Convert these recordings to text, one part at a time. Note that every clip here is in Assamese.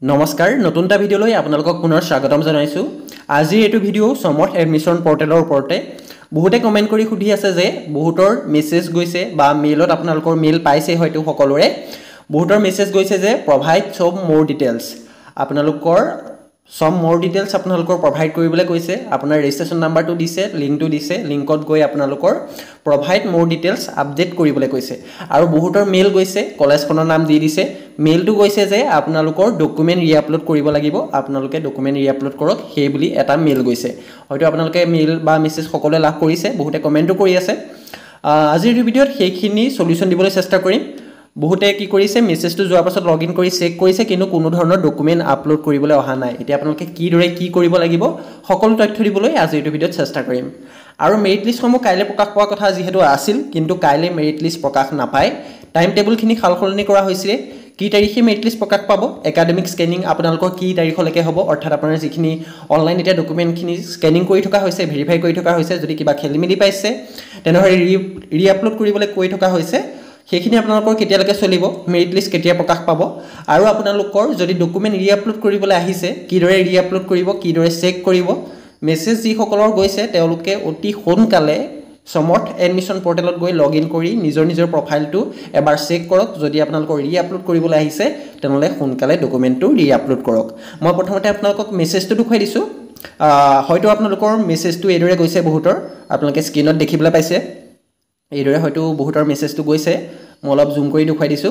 নমস্কাৰ নতুনটা ভিডিঅ'লৈ আপোনালোকক পুনৰ স্বাগতম জনাইছো। আজি এইটো ভিডিঅ' সমৰ্থ এডমিশ্যন পৰ্টেলৰ ওপৰতে বহুতে কমেন্ট কৰি সুধি আছে যে বহুতৰ মেছেজ গৈছে বা মেইলত আপোনালোকৰ মেইল পাইছে হয়তো সকলোৰে বহুতৰ মেছেজ গৈছে যে প্ৰভাইড সব মোৰ ডিটেইলছ আপোনালোকৰ সব মোৰ ডিটেইলছ আপোনালোকৰ প্ৰভাইড কৰিবলৈ কৈছে আপোনাৰ ৰেজিষ্ট্ৰেচন নাম্বাৰটো দিছে লিংকটো দিছে লিংকত গৈ আপোনালোকৰ প্ৰভাইড মোৰ ডিটেইলছ আপডেট কৰিবলৈ কৈছে আৰু বহুতৰ মেইল গৈছে কলেজখনৰ নাম দি দিছে মেইলটো গৈছে যে আপোনালোকৰ ডকুমেন্ট ৰিআপলোড কৰিব লাগিব আপোনালোকে ডকুমেন্ট ৰিআপলোড কৰক সেই বুলি এটা মেইল গৈছে হয়তো আপোনালোকে মেইল বা মেছেজ সকলোৱে লাভ কৰিছে বহুতে কমেন্টও কৰি আছে আজিৰ ভিডিঅ'ত সেইখিনি সলিউশন দিবলৈ চেষ্টা কৰিম বহুতে কি কৰিছে মেছেজটো যোৱাৰ পাছত লগইন কৰি চেক কৰিছে কিন্তু কোনো ধৰণৰ ডকুমেন্ট আপলোড কৰিবলৈ অহা নাই এতিয়া আপোনালোকে কিদৰে কি কৰিব লাগিব সকলো তথ্য দিবলৈ আজিৰ ভিডিঅ'ত চেষ্টা কৰিম আৰু মেৰিট লিষ্টসমূহ কাইলৈ প্ৰকাশ পোৱাৰ কথা যিহেতু আছিল কিন্তু কাইলৈ মেৰিট লিষ্ট প্ৰকাশ নাপায় টাইম টেবুলখিনি খালখলনি কৰা হৈছে কি তাৰিখে মেৰিট লিষ্ট প্ৰকাশ পাব একাডেমিক স্কেনিং আপোনালোকৰ কি তাৰিখলৈকে হ'ব অৰ্থাৎ আপোনাৰ যিখিনি অনলাইন এটা ডকুমেন্টখিনি স্কেনিং কৰি থকা হৈছে ভেৰিফাই কৰি থকা হৈছে যদি কিবা খেলিমেলি পাইছে তেনেহলে ৰিআপলোড কৰিবলৈ কৈ থকা হৈছে সেইখিনি আপোনালোকৰ কেতিয়ালৈকে চলিব মেৰিট লিষ্ট কেতিয়া প্ৰকাশ পাব আৰু আপোনালোকৰ যদি ডকুমেন্ট ৰিআপলোড কৰিবলৈ আহিছে কিদৰে ৰিআপলোড কৰিব কিদৰে চেক কৰিব মেছেজ যি সকলৰ গৈছে তেওঁলোকে অতি সোনকালে সমৰ্থ এডমিশ্যন পৰ্টেলত গৈ লগইন কৰি নিজৰ প্ৰফাইলটো এবাৰ চেক কৰক যদি আপোনালোকৰ ৰিআপলোড কৰিবলৈ আহিছে তেনেহলে সোনকালে ডকুমেন্টটো ৰিআপলোড কৰক মই প্ৰথমতে আপোনালোকক মেছেজটো দেখুৱাই দিছো হয়তো আপোনালোকৰ মেছেজটো এদৰে গৈছে বহুতৰ আপোনালোকে স্ক্ৰিনত দেখিবলৈ পাইছে এইদৰে হয়তো বহুতৰ মেছেজটো গৈছে মই অলপ জুম কৰি দেখুৱাই দিছো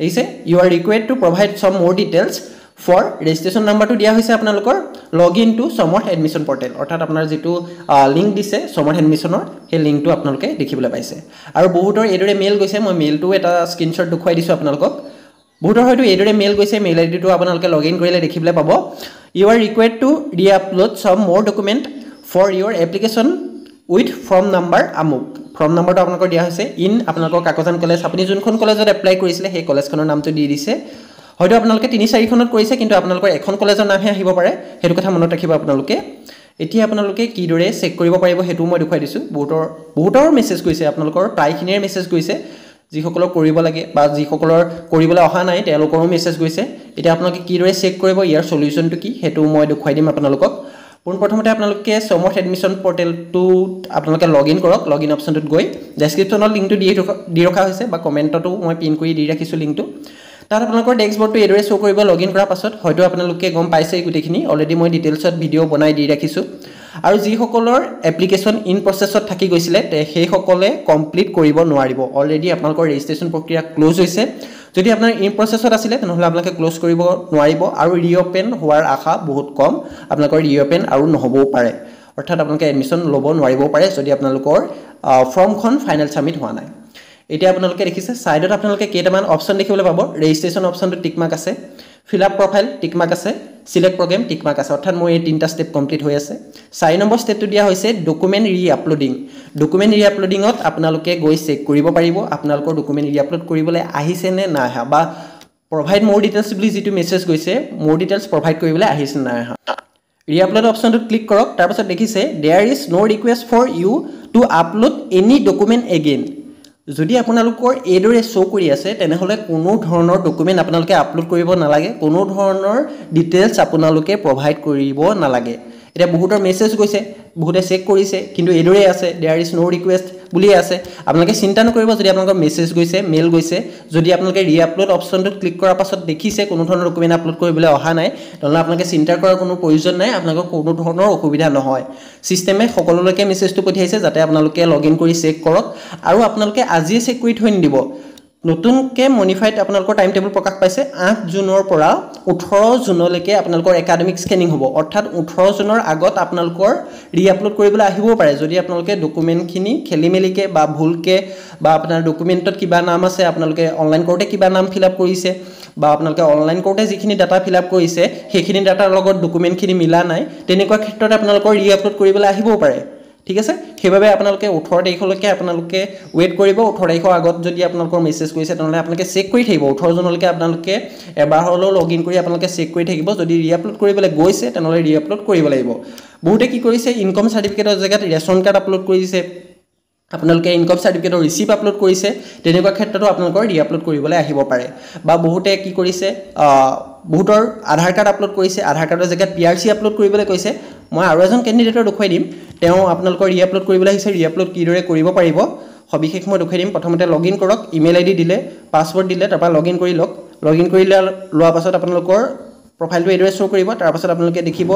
এইছে U are required two provide সম মোৰ ডিটেইলছ ফৰ ৰেজিষ্ট্ৰেচন নাম্বাৰটো দিয়া হৈছে আপোনালোকৰ লগইন টু সমৰ্থ এডমিশ্যন পৰ্টেল অৰ্থাৎ আপোনাৰ যেটো লিংক দিছে সমৰ্থ এডমিশ্যনৰ সেই লিংকটো আপোনালোকে দেখিবলৈ পাইছে আৰু বহুতৰ এইদৰে মেইল গৈছে মই মেইলটো এটা স্ক্ৰিনশ্বট দেখুৱাই দিছো আপোনালোকক বহুতৰ হয়তো এইদৰে মেইল গৈছে মেইল আইডিটো আপোনালোকে লগইন কৰিলে দেখিবলৈ পাব you are required to reupload some more document for your application with form number আমুক ফৰ্ম নাম্বাৰটো আপোনালোকৰ দিয়া হৈছে ইন আপোনালোকৰ কাকজান কলেজ আপুনি যোনখন কলেজত এপ্লাই কৰিছিলে সেই কলেজখনৰ নামটো দি দিছে হয়তো আপোনালোকে ৩-৪ খনত কৰিছে কিন্তু আপোনালোকৰ এখন কলেজৰ নামহে আহিব পাৰে হেতু কথা মনত ৰাখিব আপোনালোকে এতিয়া আপোনালোকে কিদৰে চেক কৰিব পাৰিব হেতু মই দেখুৱাই দিছো বহুতৰ মেছেজ গৈছে আপোনালোকৰ প্ৰায়খিনিৰ মেছেজ গৈছে যিসকলক কৰিব লাগে বা যিসকলৰ কৰিবলৈ অহা নাই তেওঁলোকৰো মেছেজ গৈছে এতিয়া আপোনালোকে কিদৰে চেক কৰিব ইয়াৰ সলিউশনটো কি হেতু মই দেখুৱাই দিম আপোনালোকক প্ৰথমতে আপোনালোকে সমৰ্থ এডমিশ্যন পৰ্টেলটো আপোনালোকে লগইন কৰক লগইন অপচনটোত গৈ ডেসক্ৰিপচনত লিংকটো দি ৰখা হৈছে বা কমেন্টটো মই পিন কৰি দি ৰাখিছো লিংকটো তাত আপোনালোকৰ ডেস্কবৰ্ডটো এদৰে শো কৰিব লগইন কৰাৰ পাছত হয়তো আপোনালোকে গম পাইছে গুটেখিনি অলৰেডি মই ডিটেইলছত ভিডিও বনাই দি ৰাখিছো আৰু যি সকলৰ এপ্লিকেশন ইন প্ৰসেছত থাকি গৈছিলে সেই সকলে কমপ্লিট কৰিব নোৱাৰিব অলৰেডি আপোনালোকৰ ৰেজিষ্ট্ৰেচন প্ৰক্ৰিয়া ক্লোজ হৈছে যদি আপোনাৰ ইন প্ৰসেছত আছিল তেনহলে আপোনালোকে ক্লোজ কৰিব নোৱাৰিব আৰু ৰিঅপেন হোৱাৰ আশা বহুত কম আপোনালোকৰ ৰিঅপেন আৰু নহবও পাৰে অৰ্থাৎ আপোনালোকে এডমিশ্যন ল'ব নোৱাৰিব পাৰে যদি আপোনালোকৰ ফৰ্মখন ফাইনাল সাবমিট হোৱা নাই এতিয়া আপোনালোকে দেখিছে সাইডত আপোনালোকে কেইটামান অপচন দেখিবলৈ পাব ৰেজিষ্ট্ৰেচন অপচনটো টিক মাৰ্ক আছে ফিল আপ প্ৰফাইল টিক মাৰ্ক আছে সিলেক্ট প্ৰগ্ৰাম টিক মাৰ্ক আছে অৰ্থাৎ মোৰ এই তিনটা স্টেপ কমপ্লিট হৈ আছে 4 নম্বৰ স্টেপটো দিয়া হৈছে ডকুমেন্ট ৰিআপলোডিংত আপোনালোকে গৈ চেক কৰিব পাৰিব আপোনালোকৰ ডকুমেন্ট ৰিআপলোড কৰিবলৈ আহিছে নে নাই আহা বা প্ৰভাইড মোৰ ডিটেইলছ বুলি যেটো মেছেজ গৈছে মোৰ ডিটেইলছ প্ৰভাইড কৰিবলৈ আহিছে নে নাই আহা ৰিআপলোড অপচনটো ক্লিক কৰক তাৰ পাছত দেখিছে there is no request for you to upload any document again যদি আপোনালোকৰ এদৰে শো কৰি আছে তেনেহলে কোনো ধৰণৰ ডকুমেন্ট আপোনালোকে আপলোড কৰিব নালাগে কোনো ধৰণৰ ডিটেইলছ আপোনালোকে প্ৰভাইড কৰিব নালাগে এটা বহুতৰ মেছেজ গৈছে বহুতে চেক কৰিছে কিন্তু এদৰে আছে দেয়াৰ ইজ নো ৰিকুৱেষ্ট বুলি আছে আপোনালোকে চিন্তা নকৰিব যদি আপোনালোকৰ মেছেজ গৈছে মেইল গৈছে যদি আপোনালোকে ৰিআপলোড অপচনটো ক্লিক কৰাৰ পাছত দেখিছে কোনো ধৰণৰ ডকুমেন্ট আপলোড কৰিবলৈ অহা নাই তেনলে আপোনালোকে চিন্তা কৰাৰ কোনো প্ৰয়োজন নাই আপোনালোকৰ কোনো ধৰণৰ অসুবিধা নহয় সিস্টেমে সকলোলৈকে মেছেজটো পঠিয়াইছে যাতে আপোনালোকে লগইন কৰি চেক কৰক আৰু আপোনালোকে আজিয়ে চেক কৰি থৈ নিদিব নতুনকে মডিফাইড আপোনালোকৰ টাইম টেবুল প্ৰকাশ পাইছে 8 জুনৰ পৰা 18 জুনলৈকে আপোনালোকৰ একাডেমিক স্কেনিং হ'ব অৰ্থাৎ 18 জুনৰ আগত আপোনালোকৰ ৰিআপলোড কৰিবলৈ আহিব পাৰে যদি আপোনালোকে ডকুমেন্টখিনি খেলিমেলিকে বা ভুলকে বা আপোনাৰ ডকুমেন্টত কিবা নাম আছে আপোনালোকে অনলাইন কৰোতে কিবা নাম ফিল আপ কৰিছে বা আপোনালোকে অনলাইন কৰোতে যিখিনি ডাটা ফিল আপ কৰিছে সেইখিনি ডাটাৰ লগত ডকুমেন্টখিনি মিলা নাই তেনেকুৱা ক্ষেত্ৰত আপোনালোকৰ ৰিআপলোড কৰিবলৈ আহিব পাৰে ঠিক আছে সেইভাবে আপোনালোকে 18 তাৰিখলৈকে আপোনালোকে ওয়েট কৰিব 18 তাৰিখৰ আগত যদি আপোনালোকৰ মেছেজ কৰিছে তেনেহলে আপোনালোকে চেক কৰি থাকিব 18 জনলৈকে আপোনালোকে এবাৰ হলো লগইন কৰি আপোনালোকে চেক কৰি থাকিব যদি ৰিআপলোড কৰিবলৈ গৈছে তেনেহলে ৰিআপলোড কৰিব লাগিব বহুতে কি কৰিছে ইনকাম সাৰ্টিফিকেটৰ জায়গাত ৰেশন কাৰ্ড আপলোড কৰিছে আপোনালোকে ইনকাম সাৰ্টিফিকেটৰ ৰিসিপ্ট আপলোড কৰিছে তেনেকুৱা ক্ষেত্ৰতো আপোনালোকৰ ৰিআপলোড কৰিবলৈ আহিব পাৰে বা বহুতে কি কৰিছে বহুতৰ আধাৰ কাৰ্ড আপলোড কৰিছে আধাৰ কাৰ্ডৰ জেগাত পিআৰসি আপলোড কৰিবলৈ কৈছে মই আৰু এজন ক্যান্ডিডেটৰ দেখুৱাই দিম তেওঁ আপোনালোকৰ ৰিআপলোড কৰিবলৈ আহিছে ৰিআপলোড কিদৰে কৰিব পাৰিব সবিশেষ মই দেখুৱাই দিম প্ৰথমতে লগইন কৰক ইমেইল আইডি দিলে পাসওয়াৰ্ড দিলে তাৰপা লগইন কৰি লওক লগইন কৰিলে লোৱা পাছত আপোনালোকৰ প্ৰফাইলটো এড্ৰেছ শো কৰিব তাৰ পাছত আপোনালোকে দেখিব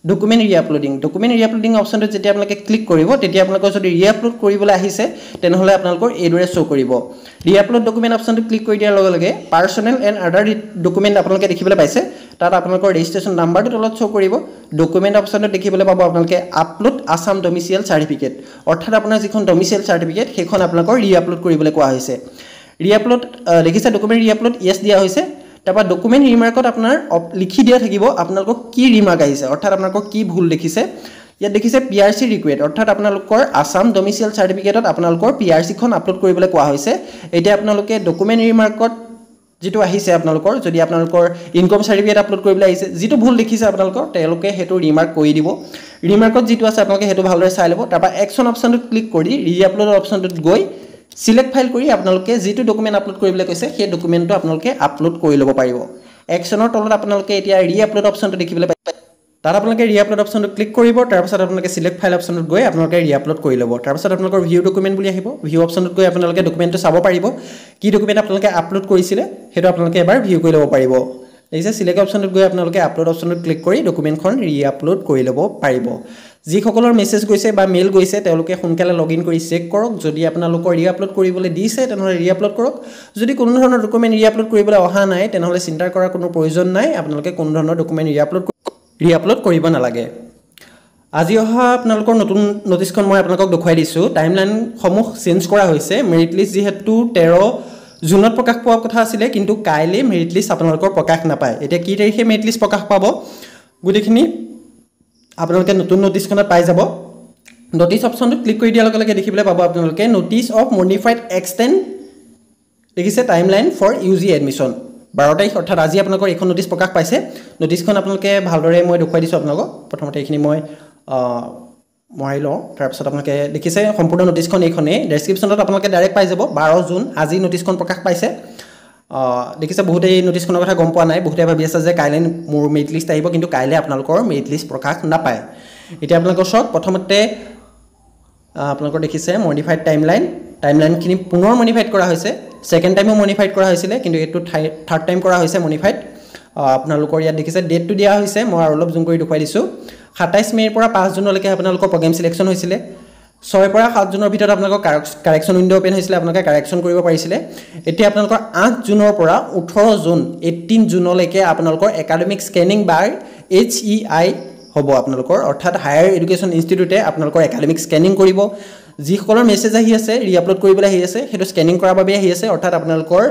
ডকুমেন্ট ৰিআপলোডিং অপচনটো যেতিয়া আপোনালোকে ক্লিক কৰিব তেতিয়া আপোনালোকৰ যদি ৰিআপলোড কৰিবলৈ আহিছে তেনেহলে আপোনালোকৰ এড্ৰেছ শো কৰিব ৰিআপলোড ডকুমেন্ট অপচনটো ক্লিক কৰি দিয়াৰ লগে লগে পাৰ্সোনেল এণ্ড আদাৰ ডকুমেন্ট আপোনালোকে দেখিবলৈ পাইছে তাত আপোনালোকৰ ৰেজিষ্ট্ৰেচন নাম্বাৰটো তলত শো কৰিব ডকুমেন্ট অপচনটো দেখিবলৈ পাব আপোনালোকে আপলোড আসাম ডমিচিয়েল সাৰ্টিফিকেট অৰ্থাৎ আপোনাৰ যিখন ডমিচিয়েল সাৰ্টিফিকেট সেইখন আপোনালোকৰ ৰিআপলোড কৰিবলৈ কোৱা হৈছে ৰিআপলোড দেখিছে ডকুমেন্ট ৰিআপলোড ইয়েস দিয়া হৈছে তারপর ডকুমেন্ট রিমার্কত আপনার লিখি দিয়া থাকিব আপনালোকক কি রিমার্ক আহিছে অর্থাৎ আপনালোকক কি ভুল দেখিছে ইয়াত দেখিছে পিআরসি ৰিকুৱেষ্ট অৰ্থাৎ আপোনালোকৰ আসাম ডমিচিয়েল সাৰ্টিফিকেটত আপোনালোকৰ পিআৰসি খন আপলোড কৰিবলৈ কোৱা হৈছে এটা আপোনালোকে ডকুমেন্ট ৰিমাৰ্কত যেটো আহিছে আপোনালোকৰ যদি আপোনালোকৰ ইনকাম সাৰ্টিফিকেট আপলোড কৰিবলৈ আহিছে যেটো ভুল দেখিছে আপোনালোকৰ তেওঁলোকে হেতু ৰিমাৰ্ক কৰি দিব ৰিমাৰ্কত যেটো আছে আপোনালোকে হেতু ভালদৰে চাই লব তাৰপা একশন অপচনটো ক্লিক কৰি ৰিআপলোড অপচনটোত গৈ সিলেক্ট ফাইল কৰি আপোনালোকে যেটো ডকুমেন্ট আপলোড কৰিবলৈ কৈছে সেই ডকুমেন্টটো আপোনালোকে আপলোড কৰি লব পাৰিব একশনৰ তলত আপোনালোকে এতিয়া ৰিআপলোড অপচনটো দেখিবলৈ পাই তাৰ আপোনালোকে ৰিআপলোড অপচনটো ক্লিক কৰিব তাৰ পাছত আপোনালোকে সিলেক্ট ফাইল অপচনটোত গৈ আপোনালোকে ৰিআপলোড কৰি লব তাৰ পাছত আপোনালোকৰ ভিউ ডকুমেন্ট বুলি আহিব ভিউ অপচনটোত গৈ আপোনালোকে ডকুমেন্টটো চাব পাৰিব কি ডকুমেন্ট আপোনালোকে আপলোড কৰিছিলে হেতু আপোনালোকে এবাৰ ভিউ কৰি লব পাৰিব এইছে সিলেক্ট অপচনটোত গৈ আপোনালোকে আপলোড অপচনটোত ক্লিক কৰি ডকুমেন্টখন ৰিআপলোড কৰি লব পাৰিব যি সকলৰ মেছেজ গৈছে বা মেইল গৈছে তেওঁলোকে সোনকালে লগইন কৰি চেক কৰক যদি আপোনালোকৰ ৰিআপলোড কৰিবলৈ দিছে তেনেহলে ৰিআপলোড কৰক যদি কোনো ধৰণৰ ডকুমেন্ট ৰিআপলোড কৰিবলৈ অহা নাই তেনেহলে চিন্তা কৰাৰ কোনো প্ৰয়োজন নাই আপোনালোকে কোনো ধৰণৰ ডকুমেন্ট ৰিআপলোড কৰিব নালাগে আজি অহা আপোনালোকৰ নতুন নটিছখন মই আপোনালোকক দেখুৱাই দিছো টাইমলাইন সমূহ চেঞ্জ কৰা হৈছে মেৰিট লিষ্ট যেহেতু 13 জুনত প্ৰকাশ পোৱা কথা আছিল কিন্তু কাইলে মেৰিট লিষ্ট আপোনালোকৰ প্ৰকাশ নাপায় এতিয়া কি তাৰিখে মেৰিট লিষ্ট প্ৰকাশ পাব গুটেখিনি আপোনালোকে নতুন নটিছখনত পাই যাব নটিছ অপচনটো ক্লিক কৰি দিয়াৰ লগে লগে দেখিবলৈ পাব আপোনালোকে নটিছ অফ মডিফাইড এক্সটেন্ড দেখিছে টাইমলাইন ফৰ ইউজি এডমিশন 12 তাৰিখ অৰ্থাৎ আজি আপোনালোকৰ এখন নটিছ প্ৰকাশ পাইছে নটিছখন আপোনালোকে ভালদৰে মই দেখুৱাই দিছো আপোনালোকক প্ৰথমতে এইখিনি মই মহাই লওঁ তাৰ পিছত আপোনালোকে দেখিছে সম্পূৰ্ণ নটিছখন এইখনে ডেসক্ৰিপচনত আপোনালোকে ডাইৰেক্ট পাই যাব 12 জুন আজি নটিছখন প্ৰকাশ পাইছে দেখিছে বহুতে এই নটিছখনৰ কথা গম পোৱা নাই বহুতে ভাবি আছে যে কাইলে মোৰ মেৰিট লিষ্ট আহিব কিন্তু কাইলে আপোনালোকৰ মেৰিট লিষ্ট প্ৰকাশ নাপায় এতিয়া আপোনালোকৰ সক প্ৰথমতে আপোনালোকৰ দেখিছে মডিফাইড টাইমলাইনখিনি পুনৰ মডিফাইড কৰা হৈছে সেকেন্ড টাইমও মডিফাইড কৰা হৈছিল কিন্তু এটো থাৰ্ড টাইম কৰা হৈছে মডিফাইড আপোনালোকৰ ইয়াত দেখিছে ডেটটো দিয়া হৈছে মই আৰু অলপ জুম কৰি দেখুৱাই দিছো 27 মেৰ পৰা 5 জুনলৈকে আপোনালোকৰ প্ৰগ্ৰাম সিলেকশন হৈছিল 6 পৰা 7 জুনৰ ভিতৰত আপোনালোকৰ কাৰেকচন উইন্ডো ওপেন হৈছিল আপোনালোকে কাৰেকচন কৰিব পাৰিছিল এতিয়া আপোনালোকৰ 8 জুনৰ পৰা 18 জুন 18 জুনলৈকে আপোনালোকৰ একাডেমিক স্কেনিং বাই HEI হ'ব আপোনালোকৰ অৰ্থাৎ হায়াৰ এডুকেশ্যন ইনষ্টিটিউটে আপোনালোকৰ একাডেমিক স্কেনিং কৰিব যি সকলৰ মেছেজ আহি আছে ৰিআপলোড কৰিবলৈ আহি আছে হেতু স্কেনিং কৰাৰ বাবে আহি আছে অৰ্থাৎ আপোনালোকৰ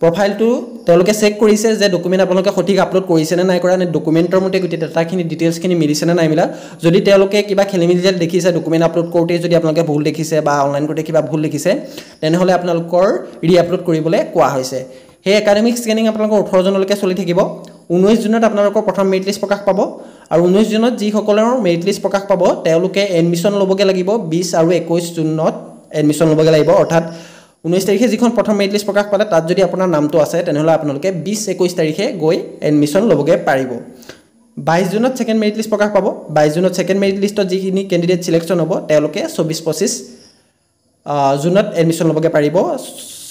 প্ৰফাইলটো তেওঁলোকে চেক কৰিছে যে ডকুমেন্ট আপোনালোকে সঠিক আপলোড কৰিছে নে নাই কৰা নে ডকুমেন্টৰ মতে গুটি ডাটাখিনি ডিটেইলছখিনি মিলিছে নে নাই মিলা যদি তেওঁলোকে কিবা খেলিমেলি দেখিছে ডকুমেন্ট আপলোড কৰোতে যদি আপোনালোকে ভুল দেখিছে বা অনলাইন কৰোতে কিবা ভুল দেখিছে তেনেহলে আপোনালোকৰ ৰিআপলোড কৰিবলৈ কোৱা হৈছে হে একাডেমিক স্কেনিং আপোনালোকৰ 18 জুনলৈকে চলি থাকিব 19 জুনত আপোনালোকৰ প্ৰথম মেৰিট লিষ্ট প্ৰকাশ পাব আৰু 19 জুনত যি সকলৰ মেৰিট লিষ্ট প্ৰকাশ পাব তেওঁলোকে এডমিশন লবগে লাগিব 20 আৰু 21 জুনত এডমিশন লবগে লাগিব অৰ্থাৎ 19 তাৰিখে যিখন প্ৰথম মেৰিট লিষ্ট প্ৰকাশ পালে তাত যদি আপোনাৰ নামটো আছে তেনেহলে আপোনালোকে 20 21 তাৰিখে গৈ এডমিশন লবগে পাৰিব 22 জুনত সেকেন্ড মেৰিট লিষ্ট প্ৰকাশ পাব 22 জুনত সেকেন্ড মেৰিট লিষ্টত যিখিনি ক্যান্ডিডেট সিলেকশন হ'ব তেওঁলোকে 24 25 জুনত এডমিশন লবগে পাৰিব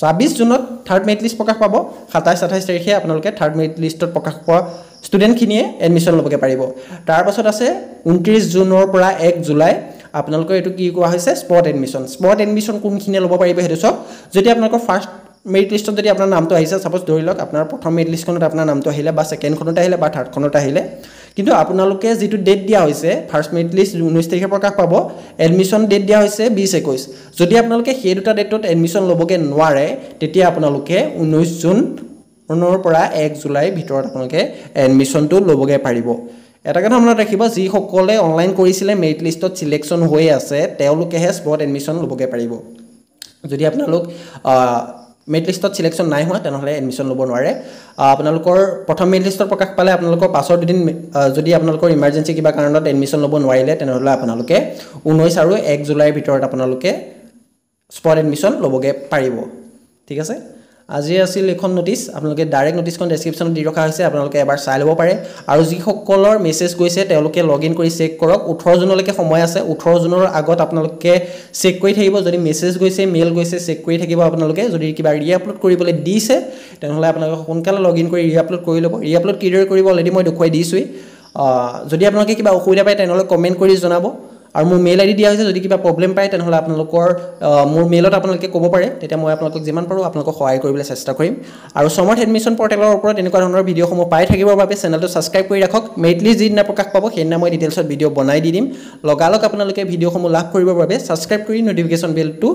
26 জুনত থাৰ্ড মেৰিট লিষ্ট প্ৰকাশ পাব 27 28 তাৰিখে আপোনালোকে থাৰ্ড মেৰিট লিষ্টত প্ৰকাশ পোৱা ষ্টুডেন্টখিনিয়ে এডমিশন লবগে পাৰিব তাৰ পাছত আছে 29 জুনৰ পৰা 1 জুলাই আপোনালোকৰ এটো কি কোৱা হৈছে স্পট এডমিশন কোনখিনে লব পাৰিব হেতু সব যদি আপোনালোকৰ ফাৰ্স্ট মেৰিট লিষ্টত যদি আপোনাৰ নামটো আহিছে সাপোজ ধৰি লওক আপোনাৰ প্ৰথম মেৰিট লিষ্টখনত আপোনাৰ নামটো আহিলে বা সেকেন্ড খনত আহিলে বা থাৰ্ড খনত আহিলে কিন্তু আপোনালোকে যেটো ডেট দিয়া হৈছে ফাৰ্স্ট মেৰিট লিষ্ট 19 তাৰিখে প্ৰকাশ পাব এডমিশন ডেট দিয়া হৈছে 20 21 যদি আপোনালোকে সেই দুটা ডেটত এডমিশন লবগে নোৱাৰে তেতিয়া আপোনালোকে 19 জুন নৰ পৰা 1 জুলাই ভিতৰত আপোনালোকে এডমিশনটো লবগে পাৰিব এটা কথা মনত ৰাখিব যি সকলে অনলাইন কৰিছিলে মেৰিট লিষ্টত সিলেকশন হৈ আছে তেওঁলোকে হে স্পট এডমিশন লবগে পাৰিব যদি আপোনালোক মেৰিট লিষ্টত সিলেকশন নাই হোৱা তেনেহলে এডমিশন লব নোৱাৰে আপোনালোকৰ প্ৰথম মেৰিট লিষ্টত প্ৰকাশ পালে আপোনালোকৰ পাছৰ দুদিন যদি আপোনালোকৰ ইমাৰ্জেন্সি কিবা কাৰণত এডমিশন লব নোৱাৰিলে তেনেহলে আপোনালোকে 19 আৰু 1 জুলাইৰ ভিতৰত আপোনালোকে স্পট এডমিশ্যন ল'বগৈ পাৰিব ঠিক আছে আজি আছিল এখন নোটিছ আপোনালোকে ডাইৰেক্ট নোটিছখন ডেছক্ৰিপশ্যনত দি ৰখা হৈছে আপোনালোকে এবাৰ চাই ল'ব পাৰে আৰু যিসকলৰ মেছেজ গৈছে তেওঁলোকে লগ ইন কৰি চেক কৰক 18 জুনলৈকে সময় আছে 18 জুনৰ আগত আপোনালোকে চেক কৰি থাকিব যদি মেছেজ গৈছে মেইল গৈছে চেক কৰি থাকিব আপোনালোকে যদি কিবা ৰিআপলোড কৰিবলৈ দিছে তেনেহ'লে আপোনালোকে সোনকালে লগ ইন কৰি ৰিআপলোড কৰি ল'ব ৰিআপলোড কিদৰে কৰিব অলৰেডি মই দেখুৱাই দিছোঁই যদি আপোনালোকে কিবা অসুবিধা পায় তেনেহ'লে কমেণ্ট কৰি জনাব আৰু মোৰ মেইল আইডি দিয়া হৈছে যদি কিবা প্ৰবলেম পায় তেনেহ'লে আপোনালোকৰ মোৰ মেইলত আপোনালোকে ক'ব পাৰে তেতিয়া মই আপোনালোকক যিমান পাৰোঁ আপোনালোকক সহায় কৰিবলৈ চেষ্টা কৰিম আৰু সমৰ্থ এডমিশ্যন পৰ্টেলৰ ওপৰত এনেকুৱা ধৰণৰ ভিডিঅ'সমূহ পাই থাকিবৰ বাবে চেনেলটো ছাবস্ক্ৰাইব কৰি ৰাখক মেৰিট লিষ্ট যিদিনা প্ৰকাশ পাব সেইদিনা মই ডিটেইলছত ভিডিঅ' বনাই দি দিম লগালগ আপোনালোকে ভিডিঅ'সমূহ লাভ কৰিবৰ বাবে ছাবস্ক্ৰাইব কৰি নটিফিকেশ্যন বেলটো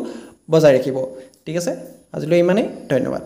বজাই ৰাখিব ঠিক আছে আজিলৈ ইমানেই ধন্যবাদ